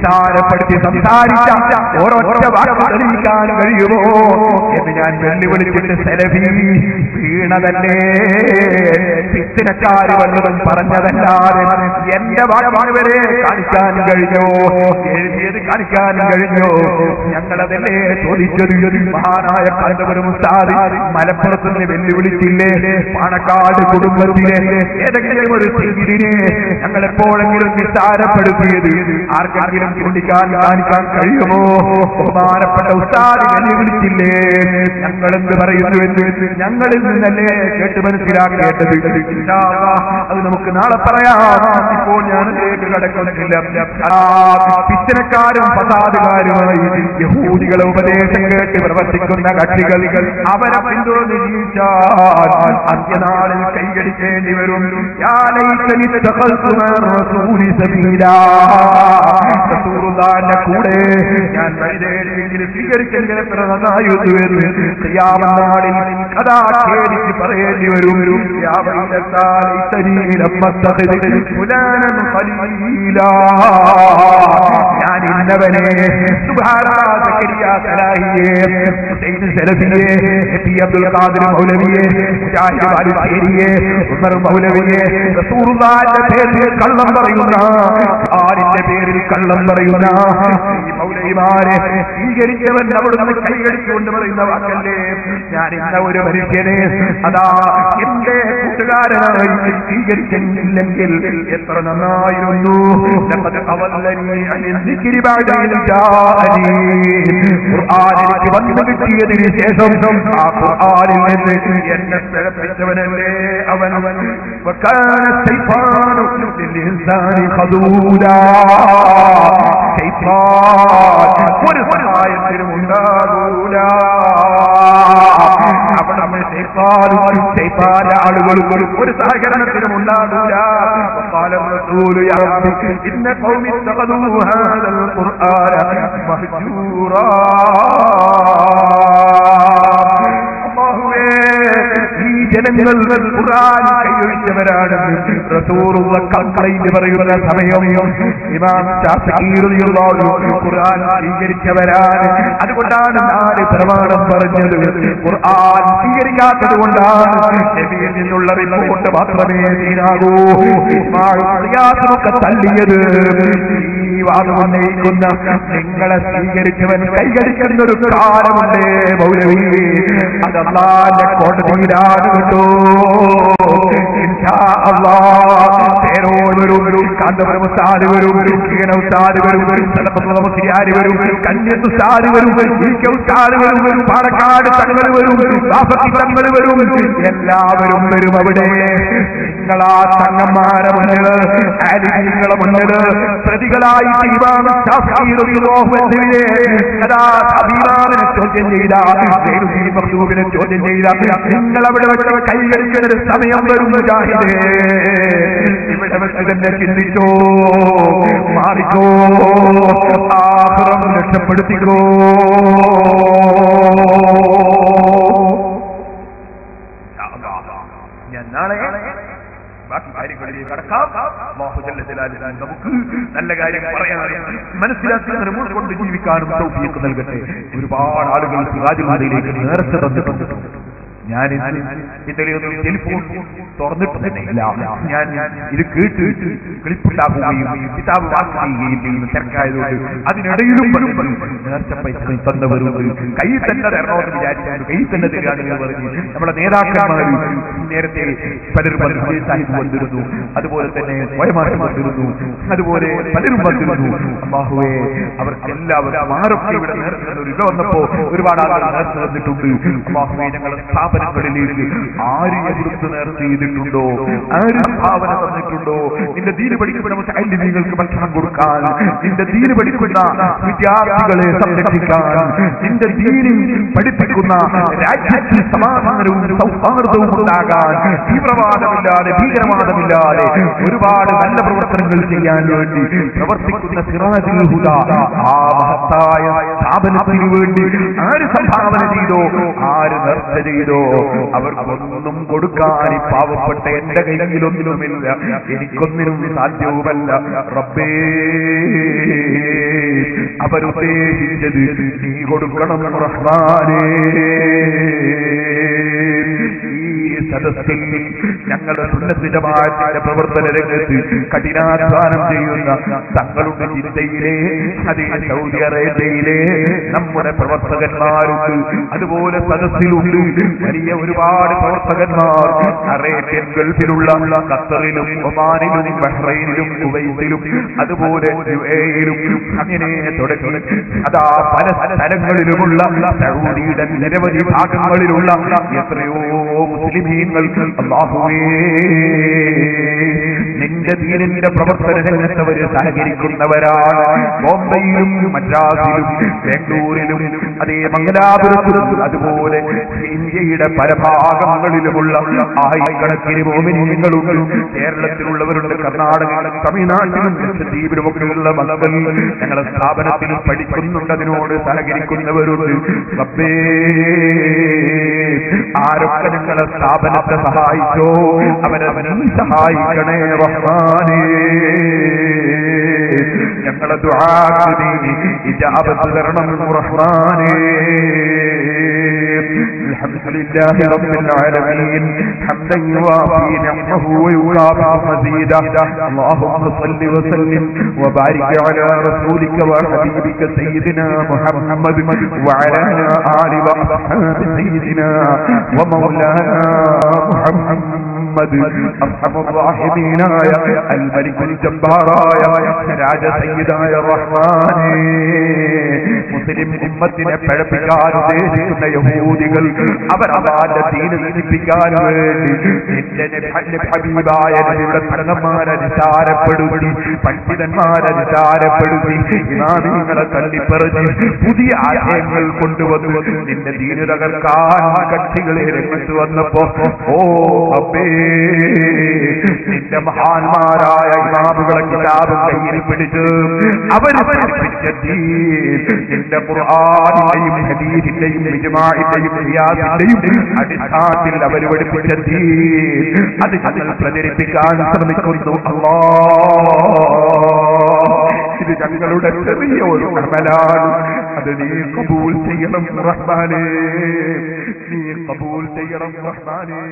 നിസ്സാരപ്പെടുത്തി സംസാരിച്ച ഓരൊറ്റ വാക്ക് തെളിയിക്കാൻ കഴിയുമോ എന്ന് ഞാൻ വെല്ലുവിളിച്ചിട്ട് സെലഫി വീണതല്ലേ, ഫിത്നക്കാര് വല്ലതും പറഞ്ഞതല്ലാതെ എന്റെ വാക്ക് വരെ കാണിക്കാൻ കഴിഞ്ഞോ, എഴുതിയത് കാണിക്കാൻ കഴിഞ്ഞോ? ഞങ്ങളതല്ലേ ചോദിച്ചത്. മഹാനായ കാന്തപുരം ഉസ്താദ് മലപ്പുറത്തുനിന്ന് വെല്ലുവിളിച്ചില്ലേ, പാണക്കാട് കുടുംബത്തിലെ ഏതെങ്കിലും ഒരു ചെയ്തിനെ ഞങ്ങൾ എപ്പോഴെങ്കിലും നിസ്സാരപ്പെടുത്തിയത് ആർക്കെങ്കിലും കാണിക്കാൻ കഴിയുമോ? ബഹുമാനപ്പെട്ട ഉസ്താദ് വെല്ലുവിളിച്ചില്ലേ? ഞങ്ങളെന്ത് പറയുന്നു എന്ന് ഞങ്ങളിൽ നിന്നല്ലേ കേട്ട് മനസ്സിലാക്കേണ്ടത്. അത് നമുക്ക് നാളെ പറയാം. ഇപ്പോൾ ഞാൻ കടക്കുന്നില്ല. ഫിത്നക്കാരും ഫസാദുകാരുമായി യഹൂദികളെ ഉപദേശം കേട്ട് പ്രവർത്തിക്കുന്ന കക്ഷികൾ അവരെ പിന്തുടർന്ന് ജീവിച്ചാൽ അന്ത്യനാളിൽ കൈകടിക്കേണ്ടി വരും. റസൂലുള്ളാഹിന്റെ കൂടെ ഞാൻ വഴിതേടിയെങ്കിലും സ്വീകരിച്ചെങ്കിൽ എത്ര നന്നായിരുന്നു എന്ന് ഖിയാമത്ത് നാളിൽ കഥാ ഖേദിച്ച് പറയേണ്ടി വരും. ഞാൻ ഇന്നവനെ അബ്ദുൽ ഖാദിർ മൗലവിയെ, മുജാഹിദ് ബാലുശ്ശേരിയെ, ഉമർ മൗലവിയെ, റസൂലുള്ളാഹിന്റെ പേരിൽ കള്ളം പറയുന്ന, ആരിന്റെ പേരിൽ കള്ളം പറയുന്ന ഈ മൗലവിമാരെ സ്വീകരിച്ചവൻ അവിടുന്ന് കൈയടിച്ചുകൊണ്ട് പറയുന്ന വാക്കല്ലേ. ഞാൻ ഇന്ന ഒരു മനുഷ്യനെ അതാ എന്റെ കൂട്ടുകാരനായി സ്വീകരിച്ചില്ലെങ്കിൽ എത്ര നന്നായിരുന്നു. ഖുർആനിലേക്ക് വന്നു കിട്ടിയതിന് ശേഷം ആ ഖുർആനിൽ നിന്ന് എന്നെ പിഴപ്പിച്ചവനല്ലേ അവൻ. ഒരു സഹായത്തിനും ഉണ്ടാകൂല. അവിടെ ആളുകളും ഒരു സഹകരണത്തിനും ഉണ്ടാകൂല. ഇന്ന ഖൗമി ഇത്തഖദൂ ഹാദൽ ഖുർആന മഹ്ജൂറാ. ഈ ജനങ്ങൾ ഖുർആൻ കൈയൊഴിച്ചവരാണെന്ന് റസൂലുള്ള കംപ്ലൈന്റ് പറയുന്ന സമയം ഇമാം ശാഫിഈ റളിയല്ലാഹു അൻഹു ഖുർആൻ സ്വീകരിച്ചവരാണ്. അതുകൊണ്ടാണ് നാല് പ്രമാണം പറഞ്ഞത്. ഖുർആൻ സ്വീകരിക്കാത്തത് കൊണ്ടാണ് നബിയിൽ നിന്നുള്ള റിപ്പോർട്ട് മാത്രമേ തീരാകൂ. ഇസ്മാഈലൊക്കെ തള്ളിയത്. ഈ വാദം ഉന്നയിക്കുന്ന നിങ്ങളെ സ്വീകരിച്ചവൻ കൈകരിക്കുന്ന ഒരു കാലമുണ്ടേ മൗലവി, അത് അല്ലാഹുവിന്റെ കോടതിയിലാണ് കേട്ടോ. ഇൻഷാ അല്ലാഹ് പേരോട് കാന്തപുരം ഉസ്താദ് വരും, കീഴ ഉസ്താദ് വരും, തലപ്പുറ മുസ്ലിയാര് വരും, കന്യത്ത് ഉസ്താദ് വരും, ഉസ്താദ് വരും, പാണക്കാട് തങ്ങൾ വരും, ബാഫക്കി തങ്ങൾ വരും, എല്ലാവരും വരും. അവിടെ നിങ്ങളാ തങ്ങന്മാരെ മുന്നിൽ, ആലിമീങ്ങളെ മുന്നിൽ പ്രതികളായി ഇമാം ശാഫിഈ റളിയല്ലാഹു അൻഹുവിനെ അഭിമാനിനെ ചോദ്യം ചെയ്ത, മഖ്ദൂമിനെ ചോദ്യം ചെയ്ത നിങ്ങൾ അവിടെ വെച്ച് കൈകരിക്കുന്ന ഒരു സമയം വരും. മുജാഹിദേ, ഇവിടെ വെച്ച് തന്നെ ചിന്തിച്ചോ, മാറിക്കോ, ആഖിറം രക്ഷപ്പെടുത്തിക്കോ. ഞാൻ നാളെ ബാക്കി കാര്യങ്ങളിലേക്ക് കടക്കാം. അല്ലാഹു ജല്ല ജലാലുഹു നമുക്ക് നല്ല കാര്യം പറയാനും മനസ്സിലാക്കാനും കൊണ്ട് ജീവിക്കാനും തൗഫീഖ് നൽകട്ടെ. ഒരുപാട് ആളുകൾ സിറാജുൽ നേരത്തെ തന്നിട്ടുണ്ട്. ഞാൻ ഇന്നലെ ടെലിഫോൺ തുറന്നിട്ടില്ല. ഞാൻ ഇത് കേട്ട് ക്ലിപ്പുണ്ടാക്കുകയും കിതാബ് വാക്ക് ചെയ്യുകയും ചെയ്യുന്ന തിരക്കായതുകൊണ്ട് അതിനിടയിലും നേർച്ച പൈസ തന്നവരുണ്ട്. കൈ തന്നെ തരണമെന്ന് വിചാരിച്ചാൽ കൈ തന്നെ തരികയാണെന്ന് പറഞ്ഞ് നമ്മുടെ നേതാക്കന്മാർ നേരത്തെ പലരും സാഹിബ് വന്നിരുന്നു, അതുപോലെ തന്നെ വയമാറ്റം വന്നിരുന്നു, അതുപോലെ പലരും വന്നിരുന്നു. അല്ലാഹുവേ, അവർക്കെല്ലാവരും ആരൊക്കെ ഇവിടെ നേർച്ച ഒരു ഇട വന്നപ്പോ ഒരുപാട് ആളുകൾ നേർച്ച തന്നിട്ടുണ്ട്. അല്ലാഹുവേ, ഞങ്ങളുടെ സ്ഥാപനങ്ങളിലേക്ക് ആര് എവിടുന്ന് നേർച്ച ചെയ്തിട്ടുണ്ടോ, ആര് ഭാവന തന്നിട്ടുണ്ടോ, നിന്റെ ദീന് പഠിക്കുന്ന മുത്തഅല്ലിമീങ്ങൾക്ക് ഭക്ഷണം കൊടുക്കാൻ, നിന്റെ ദീന് പഠിക്കുന്ന വിദ്യാർത്ഥികളെ സംരക്ഷിക്കാൻ, നിന്റെ ദീനിൽ പഠിപ്പിക്കുന്ന രാജ്യത്തിൽ സമാധാനവും സൗഹാർദ്ദവും ഉണ്ടാകാൻ, തീവ്രവാദമില്ലാതെ ഭീകരവാദമില്ലാതെ ഒരുപാട് നല്ല പ്രവർത്തനങ്ങൾ ചെയ്യാൻ വേണ്ടി പ്രവർത്തിക്കുന്ന സിറാജുൽ ഹുദ ആ മഹത്തായ സ്ഥാപനത്തിന് വേണ്ടി ആര് സംഭാവന ചെയ്തോ, ആര് നേർച്ച ചെയ്തോ, അവർക്കൊന്നും കൊടുക്കാൻ ഈ പാവപ്പെട്ട എന്റെ കയ്യിലൊന്നുമില്ല, എനിക്കൊന്നിനും സാധ്യവുമല്ല. റബ്ബേ, അവരുദ്ദേശിച്ചത് നീ കൊടുക്കണം റഹ്മാനേ. ഈ സദസ്സിൽ ഞങ്ങളുടെ സുന്നത്ത് ജമാഅത്തിന്റെ പ്രവർത്തന രംഗത്ത് കഠിനാധ്വാനം ചെയ്യുന്ന തങ്ങളുടെ ജിദ്ദയിലെ, അതേ സൗദി അറേബ്യയിലെ നമ്മുടെ പ്രവർത്തകന്മാരുണ്ട്. അതുപോലെ സദസ്സിലുണ്ട് വലിയ ഒരുപാട് പ്രവർത്തകന്മാർ അറേബ്യൻ ഗൾഫിലുള്ള ഖത്തറിലും ഒമാനിലും ബഹ്റൈനിലും കുവൈത്തിലും അതുപോലെ യുഎഇയിലും അങ്ങനെ തുടങ്ങി അതാ പല സ്ഥലങ്ങളിലുമുള്ള സൗദിയുടെ നിരവധി ഭാഗങ്ങളിലുള്ള എത്രയോ മുസ്ലിമീങ്ങൾ അല്ലാഹുവേ നിന്റെ ദീനിന്റെ പ്രവർത്തന രംഗത്തവര് സഹകരിക്കുന്നവരാണ്. ബോംബെയിലും മദ്രാസിലും ബാംഗ്ലൂരിലും അതേ മംഗലാപുരത്തിലും അതുപോലെ ഇന്ത്യയുടെ പല ഭാഗങ്ങളിലുമുള്ള ആയിരക്കണക്കിന് മോമിനീങ്ങളുണ്ട്. കേരളത്തിലുള്ളവരുണ്ട്, കർണാടകയിലും തമിഴ്നാട്ടിലും ലക്ഷദ്വീപിലുമൊക്കെയുള്ള മക്കൾ ഞങ്ങളുടെ സ്ഥാപനത്തിൽ പഠിക്കുന്നുണ്ട്, അതിനോട് സഹകരിക്കുന്നവരുണ്ട്. റബ്ബേ ആരൊക്കെ ഞങ്ങളുടെ സ്ഥാപനത്തെ സഹായിച്ചോ അവരെ നീ സഹായിക്കണേ റഹ്മാനേ. ഞങ്ങളുടെ ദുആക്ക് നീ ഇജാബത്ത് തരണം റഹ്മാനേ. അൽഹംദുലില്ലാഹി റബ്ബിൽ ആലമീൻ ഹംദൻ യുവാഫി നിഅമഹു വയുകാഫി മസീദ. അല്ലാഹുമ്മ സ്വല്ലി വസല്ലിം വബാരിക് അലാ റസൂലിക വഹബീബിക സയ്യിദിനാ മുഹമ്മദ് വഅലാ ആലി വഅസ്ഹാബി സയ്യിദിനാ വമൗലാനാ മുഹമ്മദ്. അർഹമർ റഹീമീനായ അൽ മലിക്കുൽ ജബ്ബാറായ രാജ സയ്യിദായ റഹ്മാനേ. മുസ്ലിം ഉമ്മത്തിനെ പഴപ്പിക്കാൻ ഉദ്ദേശിക്കുന്ന യഹൂദികൾ അവർ അള്ളാഹുവിന്റെ ദീൻ നശിപ്പിക്കാൻ വേണ്ടി നിന്റെ ഹബീബായ നബിയുടെ തടങ്ങന്മാരെ നിസാരപ്പെടുത്തി, പണ്ഡിതന്മാരെ നിസാരപ്പെടുത്തി, ഇമാമിങ്ങളെ തള്ളിപ്പറഞ്ഞ് പുതിയ ആശയങ്ങൾ കൊണ്ടുവന്നു നിന്റെ ദീന് തകർക്കാൻ കക്ഷികളെ രംഗത്ത് വന്നപ്പോ ഓ അബ്ബേ നിന്റെ മഹാന്മാരായ ഇമാമുകളെ കിതാബ് കയ്യിൽ പിടിച്ച് അവർ പഠിപ്പിച്ച ദീൻ നിന്റെ ഖുർആനിന്റെയും ഹദീസിന്റെയും ഇജ്മാഇന്റെയും ഖിയാസിന്റെയും അടിസ്ഥാനത്തിൽ അവർ പഠിപ്പിച്ച ദീൻ അത് ഞങ്ങൾ പ്രചരിപ്പിക്കാൻ ശ്രമിക്കുന്നു. ഇത് ഞങ്ങളുടെ ചെറിയ ഒരു അമലാണ്, അത് നീ ഖബൂൽ ചെയ്യണം റഹ്മാനേ. നീ ഖബൂൽ ചെയ്യണം റഹ്മാനേ.